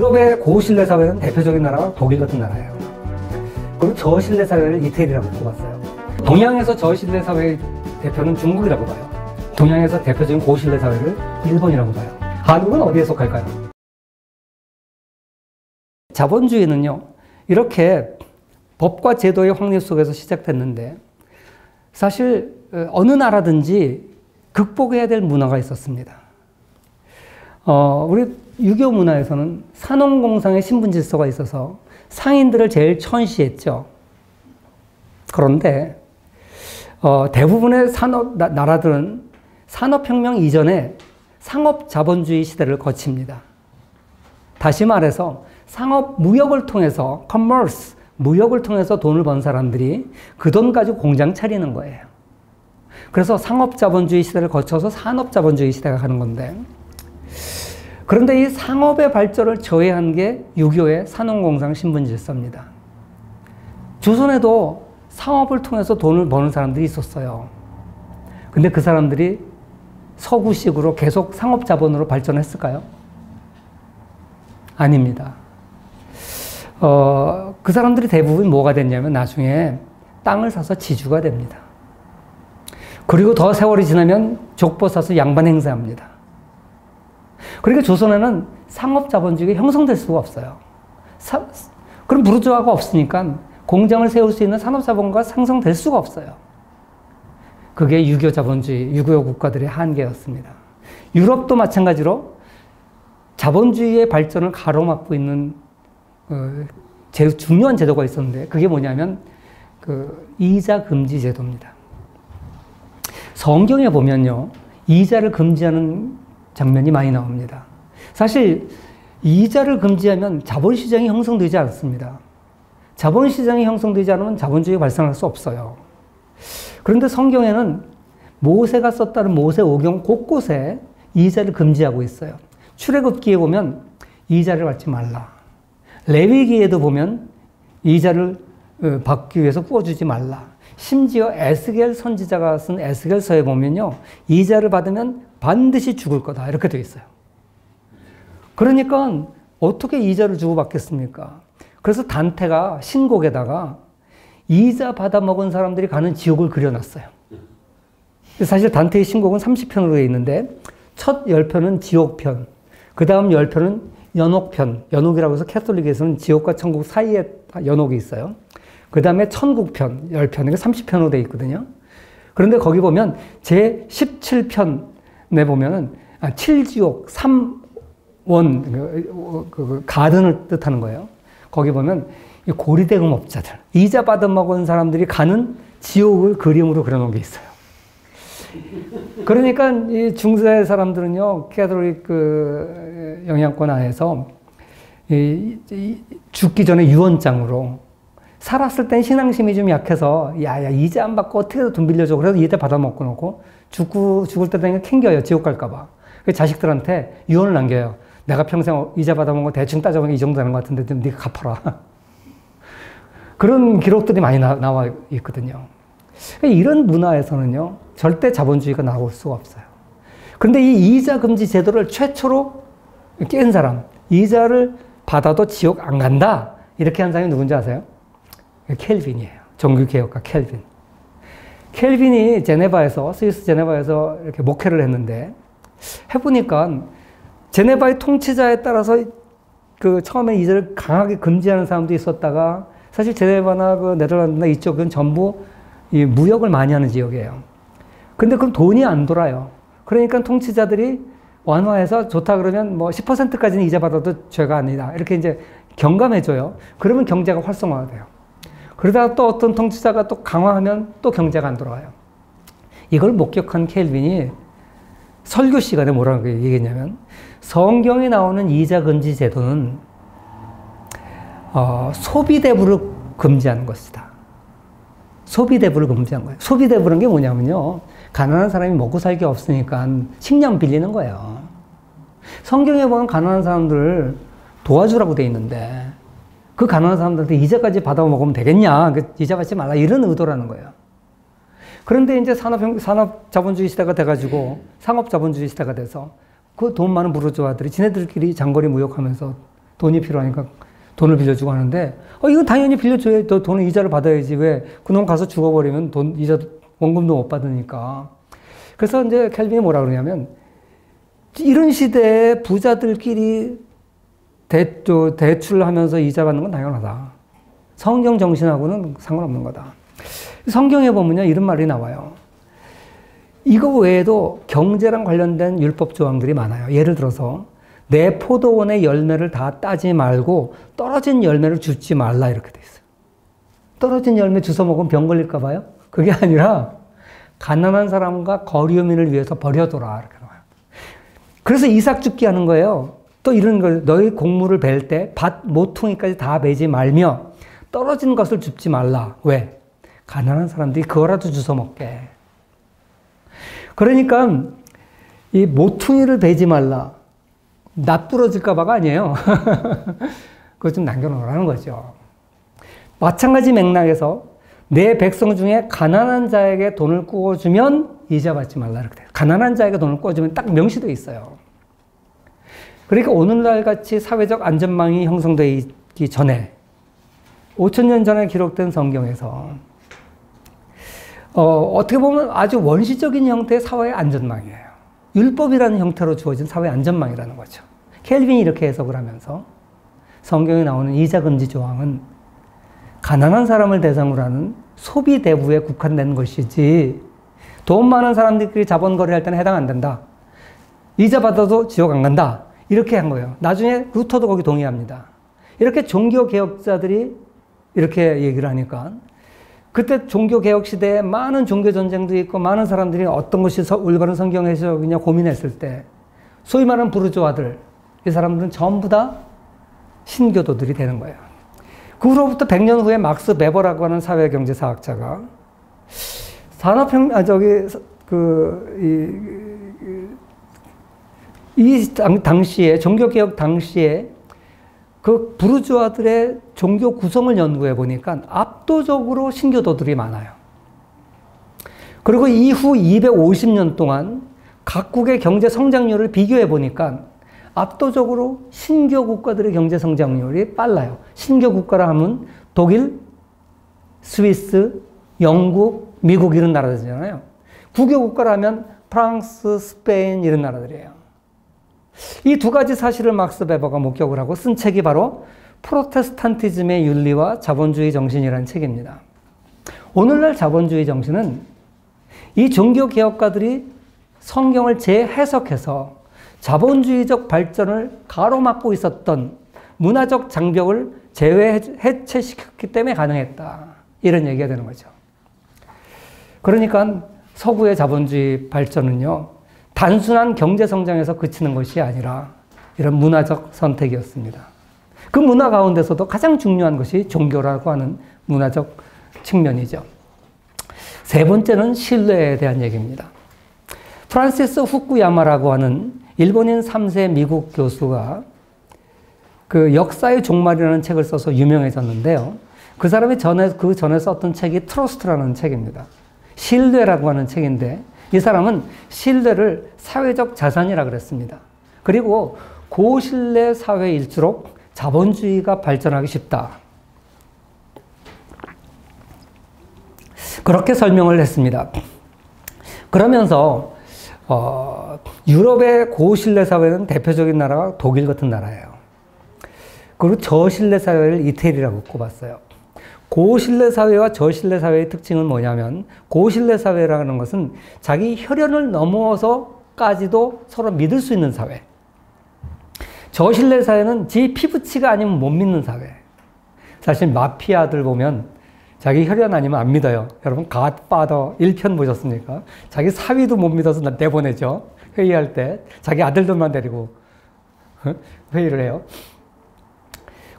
유럽의 고신뢰 사회는 대표적인 나라가 독일 같은 나라예요. 그리고 저신뢰 사회를 이태리라고 뽑았어요. 동양에서 저신뢰 사회의 대표는 중국이라고 봐요. 동양에서 대표적인 고신뢰 사회를 일본이라고 봐요. 한국은 어디에 속할까요? 자본주의는요, 이렇게 법과 제도의 확립 속에서 시작됐는데, 사실 어느 나라든지 극복해야 될 문화가 있었습니다. 우리 유교 문화에서는 산업공상의 신분질서가 있어서 상인들을 제일 천시했죠. 그런데 대부분의 나라들은 산업혁명 이전에 상업자본주의 시대를 거칩니다. 다시 말해서 무역을 통해서 커머스, 무역을 통해서 돈을 번 사람들이 그 돈 가지고 공장 차리는 거예요. 그래서 상업자본주의 시대를 거쳐서 산업자본주의 시대가 가는 건데, 그런데 이 상업의 발전을 저해한 게 유교의 산업공상 신분질서입니다. 조선에도 상업을 통해서 돈을 버는 사람들이 있었어요. 근데 그 사람들이 서구식으로 계속 상업자본으로 발전했을까요? 아닙니다. 그 사람들이 대부분 뭐가 됐냐면 나중에 땅을 사서 지주가 됩니다. 그리고 더 세월이 지나면 족보 사서 양반 행세합니다. 그러니까 조선에는 상업자본주의가 형성될 수가 없어요. 그럼 부르주아가 없으니까 공장을 세울 수 있는 산업자본가가 상성될 수가 없어요. 그게 유교 자본주의, 유교 국가들의 한계였습니다. 유럽도 마찬가지로 자본주의의 발전을 가로막고 있는 제일 중요한 제도가 있었는데, 그게 뭐냐면 이자 금지 제도입니다. 성경에 보면요, 이자를 금지하는 장면이 많이 나옵니다. 사실 이자를 금지하면 자본시장이 형성되지 않습니다. 자본시장이 형성되지 않으면 자본주의가 발생할 수 없어요. 그런데 성경에는 모세가 썼다는 모세 오경 곳곳에 이자를 금지하고 있어요. 출애굽기에 보면 이자를 받지 말라. 레위기에도 보면 이자를 받기 위해서 꾸어주지 말라. 심지어 에스겔 선지자가 쓴 에스겔서에 보면요, 이자를 받으면 반드시 죽을 거다, 이렇게 되어 있어요. 그러니까 어떻게 이자를 주고 받겠습니까? 그래서 단테가 신곡에다가 이자 받아먹은 사람들이 가는 지옥을 그려놨어요. 사실 단테의 신곡은 30편으로 되어 있는데, 첫 10편은 지옥편, 그 다음 10편은 연옥편, 연옥이라고 해서 캐톨릭에서는 지옥과 천국 사이에 연옥이 있어요. 그 다음에 천국편, 10편, 이게 30편으로 되어 있거든요. 그런데 거기 보면 제 17편에 보면은 7지옥, 3원, 가든을 뜻하는 거예요. 거기 보면 고리대금업자들, 이자 받아먹은 사람들이 가는 지옥을 그림으로 그려놓은 게 있어요. 그러니까 이 중세 사람들은요, 캐톨릭 영향권 하에서 죽기 전에 유언장으로, 살았을 땐 신앙심이 좀 약해서 야 이자 안 받고 어떻게든 돈 빌려줘, 그래서 이자 받아먹고 놓고 죽을 때 되니까 캥겨요, 지옥 갈까봐. 자식들한테 유언을 남겨요. 내가 평생 이자 받아먹은 거 대충 따져보면 이 정도 되는 것 같은데 좀 네가 갚아라. 그런 기록들이 많이 나와 있거든요. 이런 문화에서는요, 절대 자본주의가 나올 수가 없어요. 그런데 이 이자 금지 제도를 최초로 깬 사람, 이자를 받아도 지옥 안 간다, 이렇게 한 사람이 누군지 아세요? 켈빈이에요. 종교개혁가 켈빈. 켈빈이 스위스 제네바에서 이렇게 목회를 했는데, 해보니까 제네바의 통치자에 따라서 처음에 이자를 강하게 금지하는 사람도 있었다가, 사실 제네바나 네덜란드나 이쪽은 전부 이 무역을 많이 하는 지역이에요. 근데 그럼 돈이 안 돌아요. 그러니까 통치자들이 완화해서 좋다 그러면 10%까지는 이자 받아도 죄가 아니다, 이렇게 이제 경감해줘요. 그러면 경제가 활성화가 돼요. 그러다가 또 어떤 통치자가 또 강화하면 또 경제가 안 돌아와요. 이걸 목격한 켈빈이 설교 시간에 뭐라고 얘기했냐면, 성경에 나오는 이자 금지 제도는 소비대부를 금지하는 것이다. 소비대부를 금지한 거예요. 소비대부는 게 뭐냐면요, 가난한 사람이 먹고 살기 없으니까 식량 빌리는 거예요. 성경에 보면 가난한 사람들을 도와주라고 돼 있는데, 그 가난한 사람들한테 이자까지 받아 먹으면 되겠냐, 이자 받지 말라, 이런 의도라는 거예요. 그런데 이제 산업자본주의 시대가 돼가지고 상업자본주의 시대가 돼서 그 돈 많은 부르주아들이 지네들끼리 장거리 무역하면서 돈이 필요하니까 돈을 빌려주고 하는데, 이건 당연히 빌려줘야 또 돈은 이자를 받아야지. 왜? 그놈 가서 죽어버리면 이자, 원금도 못 받으니까. 그래서 이제 켈빈이 뭐라 그러냐면, 이런 시대에 부자들끼리 대출하면서 이자 받는 건 당연하다. 성경 정신하고는 상관없는 거다. 성경에 보면요, 이런 말이 나와요. 이거 외에도 경제랑 관련된 율법 조항들이 많아요. 예를 들어서, 내 포도원의 열매를 다 따지 말고 떨어진 열매를 줍지 말라 이렇게 돼 있어요. 떨어진 열매 주워 먹으면 병 걸릴까 봐요? 그게 아니라 가난한 사람과 거류민을 위해서 버려둬라 이렇게 나와요. 그래서 이삭 죽게 하는 거예요. 또 이런 걸 너희 곡물을 벨 때 밭 모퉁이까지 다 베지 말며 떨어진 것을 줍지 말라. 왜? 가난한 사람들이 그거라도 주워 먹게. 그러니까 이 모퉁이를 베지 말라. 나 부러질까봐가 아니에요. 그거 좀 남겨놓으라는 거죠. 마찬가지 맥락에서 내 백성 중에 가난한 자에게 돈을 꾸어주면 이자 받지 말라 이렇게 돼요. 가난한 자에게 돈을 꾸어주면 딱 명시되어 있어요. 그러니까 오늘날 같이 사회적 안전망이 형성되기 전에 5,000년 전에 기록된 성경에서 어떻게 보면 아주 원시적인 형태의 사회의 안전망이에요. 율법이라는 형태로 주어진 사회 안전망이라는 거죠. 켈빈이 이렇게 해석을 하면서 성경에 나오는 이자 금지 조항은 가난한 사람을 대상으로 하는 소비 대부에 국한된 것이지 돈 많은 사람들끼리 자본 거래할 때는 해당 안 된다. 이자 받아도 지옥 안 간다. 이렇게 한 거예요. 나중에 루터도 거기 동의합니다. 이렇게 종교 개혁자들이 이렇게 얘기를 하니까 그때 종교개혁 시대에 많은 종교전쟁도 있고 많은 사람들이 어떤 것이 올바른 성경 해석이냐 고민했을 때 소위 말하는 부르주아들, 이 사람들은 전부 다 신교도들이 되는 거예요. 그 후로부터 100년 후에 막스 베버라고 하는 사회경제사학자가 당시에, 종교개혁 당시에 그 부르주아들의 종교 구성을 연구해 보니까 압도적으로 신교도들이 많아요. 그리고 이후 250년 동안 각국의 경제 성장률을 비교해 보니까 압도적으로 신교 국가들의 경제 성장률이 빨라요. 신교 국가라 하면 독일, 스위스, 영국, 미국 이런 나라들이잖아요. 국교 국가라 하면 프랑스, 스페인 이런 나라들이에요. 이 두 가지 사실을 막스 베버가 목격을 하고 쓴 책이 바로 프로테스탄티즘의 윤리와 자본주의 정신이라는 책입니다. 오늘날 자본주의 정신은 이 종교개혁가들이 성경을 재해석해서 자본주의적 발전을 가로막고 있었던 문화적 장벽을 해체시켰기 때문에 가능했다. 이런 얘기가 되는 거죠. 그러니까 서구의 자본주의 발전은요, 단순한 경제 성장에서 그치는 것이 아니라 이런 문화적 선택이었습니다. 그 문화 가운데서도 가장 중요한 것이 종교라고 하는 문화적 측면이죠. 세 번째는 신뢰에 대한 얘기입니다. 프란시스 후쿠야마라고 하는 일본인 3세 미국 교수가 그 역사의 종말이라는 책을 써서 유명해졌는데요. 그 사람이 그 전에 썼던 책이 트러스트라는 책입니다. 신뢰라고 하는 책인데 이 사람은 신뢰를 사회적 자산이라 그랬습니다. 그리고 고신뢰 사회일수록 자본주의가 발전하기 쉽다. 그렇게 설명을 했습니다. 그러면서 유럽의 고신뢰 사회는 대표적인 나라가 독일 같은 나라예요. 그리고 저신뢰 사회를 이태리라고 꼽았어요. 고신뢰 사회와 저신뢰 사회의 특징은 뭐냐면 고신뢰 사회라는 것은 자기 혈연을 넘어서까지도 서로 믿을 수 있는 사회. 저신뢰 사회는 지 피부치가 아니면 못 믿는 사회. 사실 마피아들 보면 자기 혈연 아니면 안 믿어요. 여러분 갓파더 1편 보셨습니까? 자기 사위도 못 믿어서 내보내죠. 회의할 때 자기 아들들만 데리고 회의를 해요.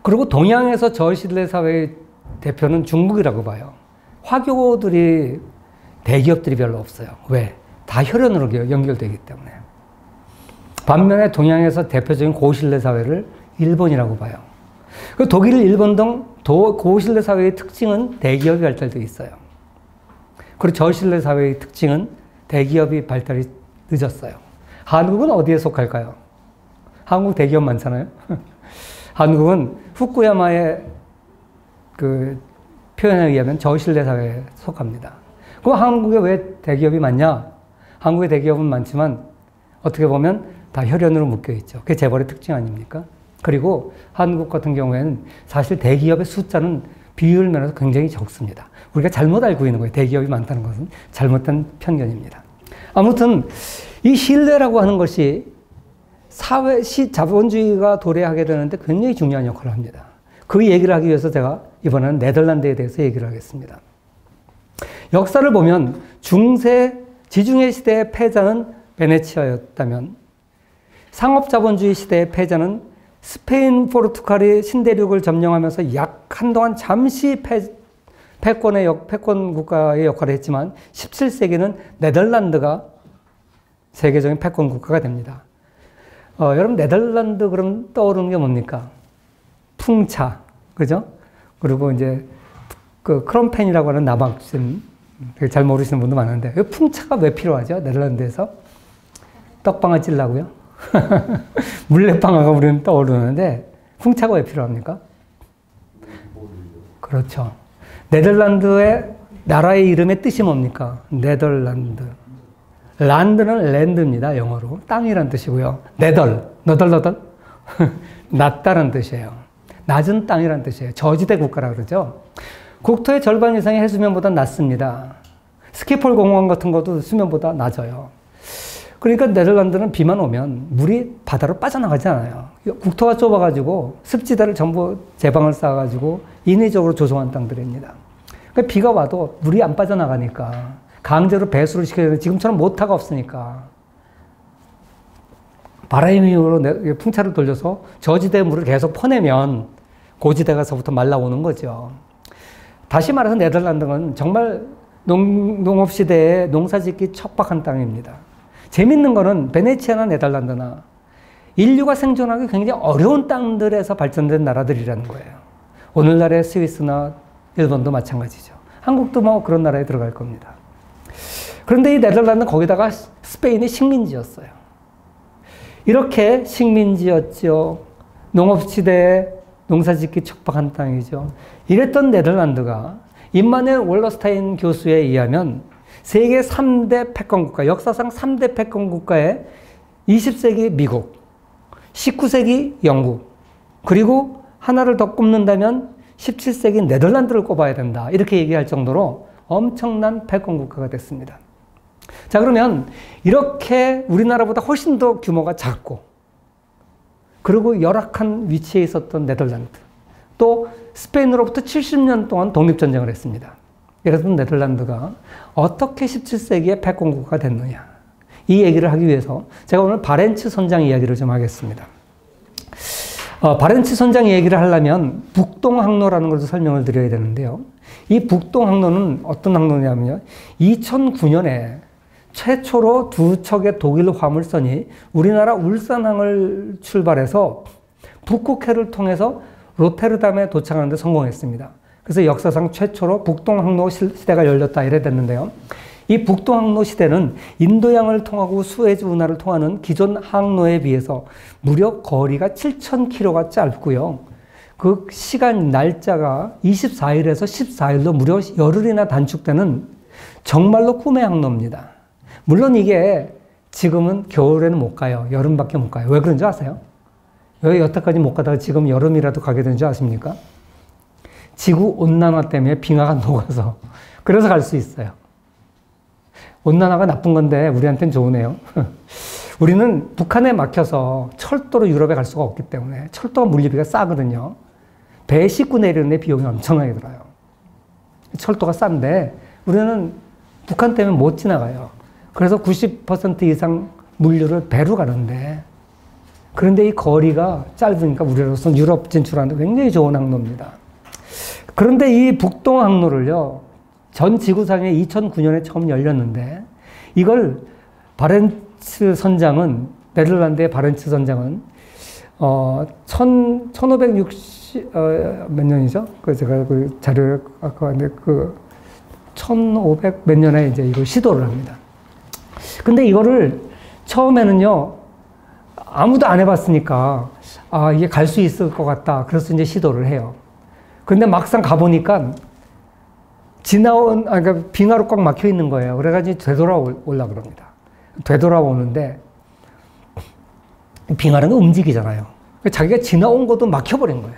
그리고 동양에서 저신뢰 사회의 대표는 중국이라고 봐요. 화교들이 대기업들이 별로 없어요. 왜? 다 혈연으로 연결되기 때문에. 반면에 동양에서 대표적인 고신뢰 사회를 일본이라고 봐요. 그 독일, 일본 등 고신뢰 사회의 특징은 대기업이 발달되어 있어요. 그리고 저신뢰 사회의 특징은 대기업이 발달이 늦었어요. 한국은 어디에 속할까요? 한국 대기업 많잖아요. 한국은 후쿠야마의 그 표현에 의하면 저신뢰 사회에 속합니다. 그럼 한국에 왜 대기업이 많냐? 한국의 대기업은 많지만 어떻게 보면 다 혈연으로 묶여 있죠. 그게 재벌의 특징 아닙니까? 그리고 한국 같은 경우에는 사실 대기업의 숫자는 비율 면에서 굉장히 적습니다. 우리가 잘못 알고 있는 거예요. 대기업이 많다는 것은 잘못된 편견입니다. 아무튼 이 신뢰라고 하는 것이 자본주의가 도래하게 되는데 굉장히 중요한 역할을 합니다. 그 얘기를 하기 위해서 제가 이번에는 네덜란드에 대해서 얘기를 하겠습니다. 역사를 보면 중세 지중해 시대의 패자는 베네치아였다면 상업자본주의 시대의 패자는 스페인, 포르투갈이 신대륙을 점령하면서 약 한동안 잠시 패권 국가의 역할을 했지만 17세기는 네덜란드가 세계적인 패권 국가가 됩니다. 여러분 네덜란드 그럼 떠오르는 게 뭡니까? 풍차, 그죠? 그리고 이제 그 크롬펜이라고 하는 나박심, 잘 모르시는 분도 많은데 풍차가 왜 필요하죠? 네덜란드에서 떡방아 찔라고요? 물레방아가 우리는 떠오르는데 풍차가 왜 필요합니까? 그렇죠. 네덜란드의 나라의 이름의 뜻이 뭡니까? 네덜란드. 란드는 랜드입니다. 영어로. 땅이란 뜻이고요. 너덜. 낮다는 뜻이에요. 낮은 땅이란 뜻이에요. 저지대 국가라 그러죠. 국토의 절반 이상이 해수면보다 낮습니다. 스키폴 공원 같은 것도 수면보다 낮아요. 그러니까 네덜란드는 비만 오면 물이 바다로 빠져나가지 않아요. 국토가 좁아가지고 습지대를 전부 제방을 쌓아가지고 인위적으로 조성한 땅들입니다. 그러니까 비가 와도 물이 안 빠져나가니까 강제로 배수를 시켜야 되는데 지금처럼 모터가 없으니까 바람으로 풍차를 돌려서 저지대 물을 계속 퍼내면 고지대가서부터 말라오는 거죠. 다시 말해서 네덜란드는 정말 농업시대에 농사짓기 척박한 땅입니다. 재밌는 거는 베네치아나 네덜란드나 인류가 생존하기 굉장히 어려운 땅들에서 발전된 나라들이라는 거예요. 오늘날의 스위스나 일본도 마찬가지죠. 한국도 뭐 그런 나라에 들어갈 겁니다. 그런데 이 네덜란드는 거기다가 스페인이 식민지였어요. 이렇게 식민지였죠. 농업시대에 농사짓기 척박한 땅이죠. 이랬던 네덜란드가 임마누엘 월러스타인 교수에 의하면 세계 3대 패권국가, 역사상 3대 패권국가에 20세기 미국, 19세기 영국, 그리고 하나를 더 꼽는다면 17세기 네덜란드를 꼽아야 된다. 이렇게 얘기할 정도로 엄청난 패권국가가 됐습니다. 자, 그러면 이렇게 우리나라보다 훨씬 더 규모가 작고, 그리고 열악한 위치에 있었던 네덜란드, 또 스페인으로부터 70년 동안 독립전쟁을 했습니다. 그래서 네덜란드가 어떻게 17세기의 패권국가가 됐느냐, 이 얘기를 하기 위해서 제가 오늘 바렌츠 선장 이야기를 좀 하겠습니다. 바렌츠 선장 얘기를 하려면 북동항로라는 것을 설명을 드려야 되는데요. 이 북동항로는 어떤 항로냐면요, 2009년에 최초로 두 척의 독일 화물선이 우리나라 울산항을 출발해서 북극해를 통해서 로테르담에 도착하는 데 성공했습니다. 그래서 역사상 최초로 북동항로 시대가 열렸다 이래 됐는데요. 이 북동항로 시대는 인도양을 통하고 수에즈 운하를 통하는 기존 항로에 비해서 무려 거리가 7,000km가 짧고요. 그 시간 날짜가 24일에서 14일로 무려 열흘이나 단축되는 정말로 꿈의 항로입니다. 물론 이게 지금은 겨울에는 못 가요. 여름밖에 못 가요. 왜 그런지 아세요? 왜 여태까지 못 가다가 지금 여름이라도 가게 되는 줄 아십니까? 지구 온난화 때문에 빙하가 녹아서. 그래서 갈 수 있어요. 온난화가 나쁜 건데 우리한테는 좋으네요. 우리는 북한에 막혀서 철도로 유럽에 갈 수가 없기 때문에 철도 물리비가 싸거든요. 배 싣고 내리는데 비용이 엄청나게 들어요. 철도가 싼데 우리는 북한 때문에 못 지나가요. 그래서 90% 이상 물류를 배로 가는데, 그런데 이 거리가 짧으니까 우리로서는 유럽 진출하는 데 굉장히 좋은 항로입니다. 그런데 이 북동항로를요, 전 지구상에 2009년에 처음 열렸는데, 이걸 바렌츠 선장은, 네덜란드의 바렌츠 선장은 1560 몇 년이죠? 그 제가 그 자료를 아까 봤는데 1500 몇 년에 이제 이걸 시도를 합니다. 근데 이거를 처음에는요, 아무도 안 해봤으니까 아, 이게 갈 수 있을 것 같다. 그래서 이제 시도를 해요. 근데 막상 가보니까 그러니까 빙하로 꽉 막혀 있는 거예요. 그래가지고 되돌아오려고 그럽니다. 되돌아오는데, 빙하는 움직이잖아요. 자기가 지나온 것도 막혀버린 거예요.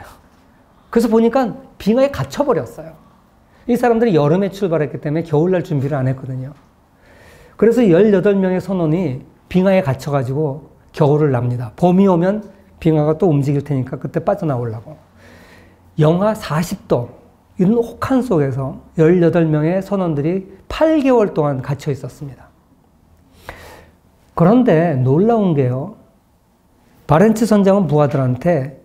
그래서 보니까 빙하에 갇혀버렸어요. 이 사람들이 여름에 출발했기 때문에 겨울날 준비를 안 했거든요. 그래서 18명의 선원이 빙하에 갇혀가지고 겨울을 납니다. 봄이 오면 빙하가 또 움직일 테니까 그때 빠져나오려고. 영하 40도, 이런 혹한 속에서 18명의 선원들이 8개월 동안 갇혀 있었습니다. 그런데 놀라운 게요, 바렌츠 선장은 부하들한테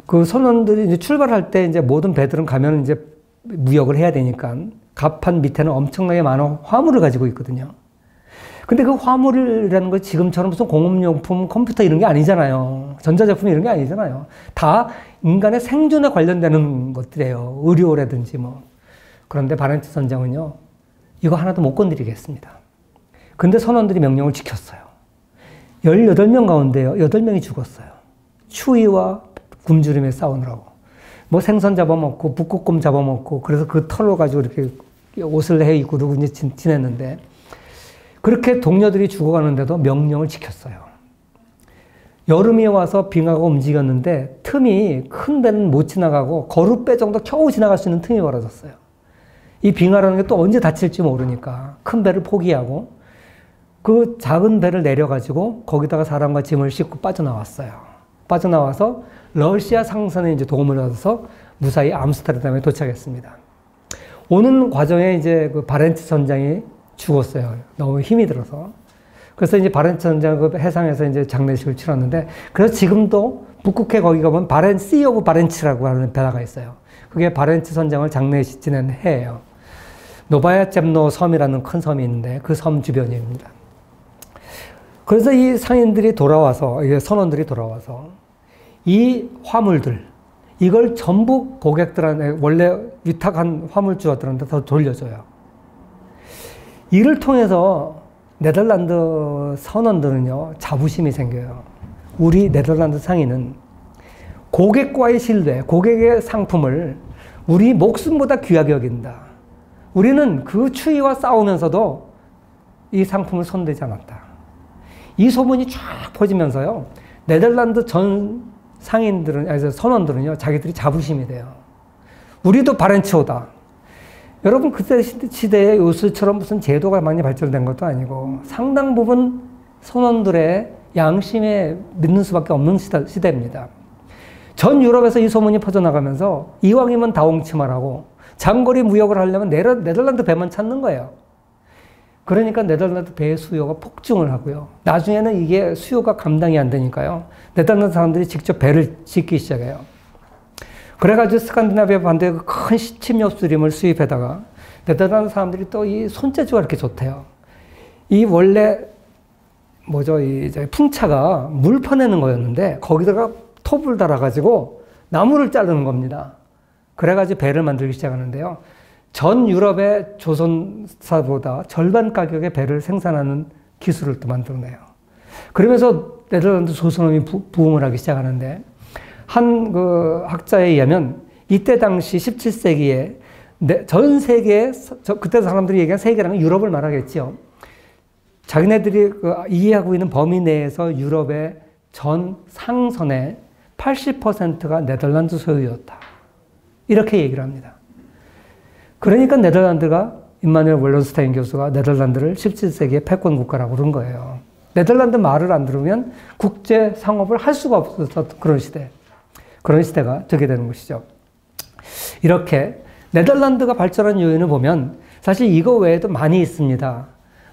그 선원들이 이제 출발할 때 이제 모든 배들은 가면 이제 무역을 해야 되니까 갑판 밑에는 엄청나게 많은 화물을 가지고 있거든요. 근데 그 화물이라는 거 지금처럼 무슨 공업용품, 컴퓨터 이런 게 아니잖아요. 전자제품 이런 게 아니잖아요. 다 인간의 생존에 관련되는 것들이에요. 의료라든지 뭐. 그런데 바렌츠 선장은요, 이거 하나도 못 건드리겠습니다. 근데 선원들이 명령을 지켰어요. 18명 가운데요, 8명이 죽었어요. 추위와 굶주림에 싸우느라고. 뭐 생선 잡아먹고, 북극곰 잡아먹고, 그래서 그 털로 가지고 이렇게 옷을 해 입고 그러고 이제 지냈는데, 그렇게 동료들이 죽어가는데도 명령을 지켰어요. 여름이 와서 빙하가 움직였는데 틈이 큰 배는 못 지나가고 거룻배 정도 겨우 지나갈 수 있는 틈이 벌어졌어요. 이 빙하라는 게 또 언제 닫힐지 모르니까 큰 배를 포기하고 그 작은 배를 내려가지고 거기다가 사람과 짐을 싣고 빠져나왔어요. 빠져나와서 러시아 상선에 이제 도움을 얻어서 무사히 암스테르담에 도착했습니다. 오는 과정에 이제 그 바렌츠 선장이 죽었어요. 너무 힘이 들어서. 그래서 이제 바렌츠 선장 그 해상에서 이제 장례식을 치렀는데, 그래서 지금도 북극해 거기 가면 씨 오브 바렌츠라고 하는 배가 있어요. 그게 바렌츠 선장을 장례식 지낸 해예요. 노바야 젬노 섬이라는 큰 섬이 있는데 그 섬 주변입니다. 그래서 이 상인들이 돌아와서, 선원들이 돌아와서 이 화물들, 이걸 전부 고객들한테, 원래 위탁한 화물주들한테 더 돌려줘요. 이를 통해서 네덜란드 선원들은요, 자부심이 생겨요. 우리 네덜란드 상인은 고객과의 신뢰, 고객의 상품을 우리 목숨보다 귀하게 여긴다. 우리는 그 추위와 싸우면서도 이 상품을 손대지 않았다. 이 소문이 쫙 퍼지면서요, 네덜란드 전 상인들은, 아니, 선원들은요, 자기들이 자부심이 돼요. 우리도 바렌츠호다. 여러분, 그때 시대에 요새처럼 무슨 제도가 많이 발전된 것도 아니고 상당 부분 선원들의 양심에 믿는 수밖에 없는 시대입니다. 전 유럽에서 이 소문이 퍼져나가면서 이왕이면 다홍치마라고 장거리 무역을 하려면 네덜란드 배만 찾는 거예요. 그러니까 네덜란드 배의 수요가 폭증을 하고요. 나중에는 이게 수요가 감당이 안 되니까요, 네덜란드 사람들이 직접 배를 짓기 시작해요. 그래가지고 스칸디나비아 반도에 큰 침엽수림을 수입해다가 네덜란드 사람들이 또 이 손재주가 이렇게 좋대요. 이 원래 뭐죠, 이 풍차가 물 퍼내는 거였는데 거기다가 톱을 달아가지고 나무를 자르는 겁니다. 그래가지고 배를 만들기 시작하는데요. 전 유럽의 조선사보다 절반 가격의 배를 생산하는 기술을 또 만들어내요. 그러면서 네덜란드 조선업이 부흥을 하기 시작하는데, 한 그 학자에 의하면 이때 당시 17세기에 전 세계에, 그때 사람들이 얘기한 세계라는 유럽을 말하겠죠. 자기네들이 이해하고 있는 범위 내에서 유럽의 전 상선의 80%가 네덜란드 소유였다. 이렇게 얘기를 합니다. 그러니까 네덜란드가, 임마누엘 월런스타인 교수가 네덜란드를 17세기의 패권 국가라고 그런 거예요. 네덜란드 말을 안 들으면 국제 상업을 할 수가 없었던 그런 시대. 그런 시대가 되게 되는 것이죠. 이렇게 네덜란드가 발전한 요인을 보면 사실 이거 외에도 많이 있습니다.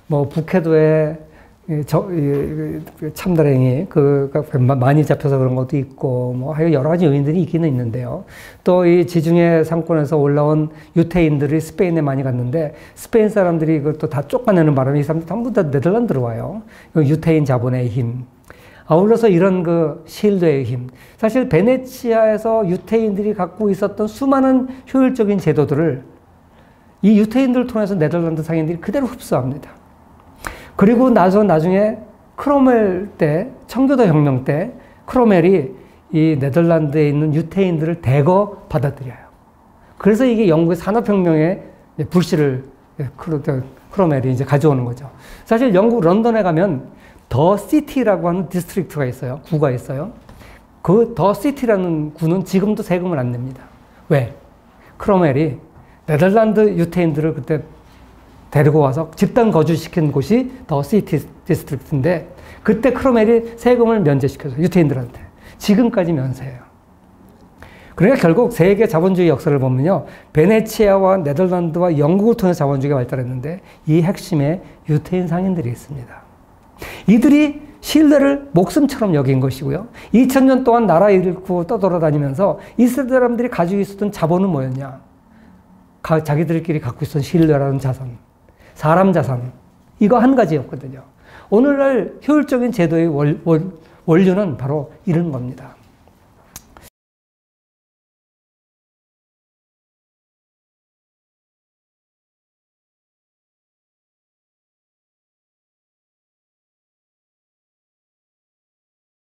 뭐 북해도에 참다랭이 많이 잡혀서 그런 것도 있고, 뭐 여러 가지 요인들이 있기는 있는데요. 또 이 지중해 상권에서 올라온 유태인들이 스페인에 많이 갔는데 스페인 사람들이 그것도 다 쫓아내는 바람에 이 사람들 전부 다 네덜란드로 와요. 유태인 자본의 힘. 아울러서 이런 그 실드의 힘. 사실 베네치아에서 유태인들이 갖고 있었던 수많은 효율적인 제도들을 이 유태인들을 통해서 네덜란드 상인들이 그대로 흡수합니다. 그리고 나중에 크로멜 때, 청교도 혁명 때 크로멜이 이 네덜란드에 있는 유태인들을 대거 받아들여요. 그래서 이게 영국의 산업혁명의 불씨를 크로멜이 이제 가져오는 거죠. 사실 영국 런던에 가면 더 시티라고 하는 디스트릭트가 있어요. 구가 있어요. 그 더 시티라는 구는 지금도 세금을 안 냅니다. 왜? 크로멜이 네덜란드 유태인들을 그때 데리고 와서 집단 거주시킨 곳이 더 시티 디스트릭트인데 그때 크로멜이 세금을 면제시켜서 유태인들한테 지금까지 면세예요. 그러니까 결국 세계 자본주의 역사를 보면요. 베네치아와 네덜란드와 영국을 통해 자본주의가 발달했는데 이 핵심에 유태인 상인들이 있습니다. 이들이 신뢰를 목숨처럼 여긴 것이고요. 2000년 동안 나라 잃고 떠돌아다니면서 이 사람들이 가지고 있었던 자본은 뭐였냐? 자기들끼리 갖고 있었던 신뢰라는 자산, 사람 자산, 이거 한 가지였거든요. 오늘날 효율적인 제도의 원료는 바로 이런 겁니다.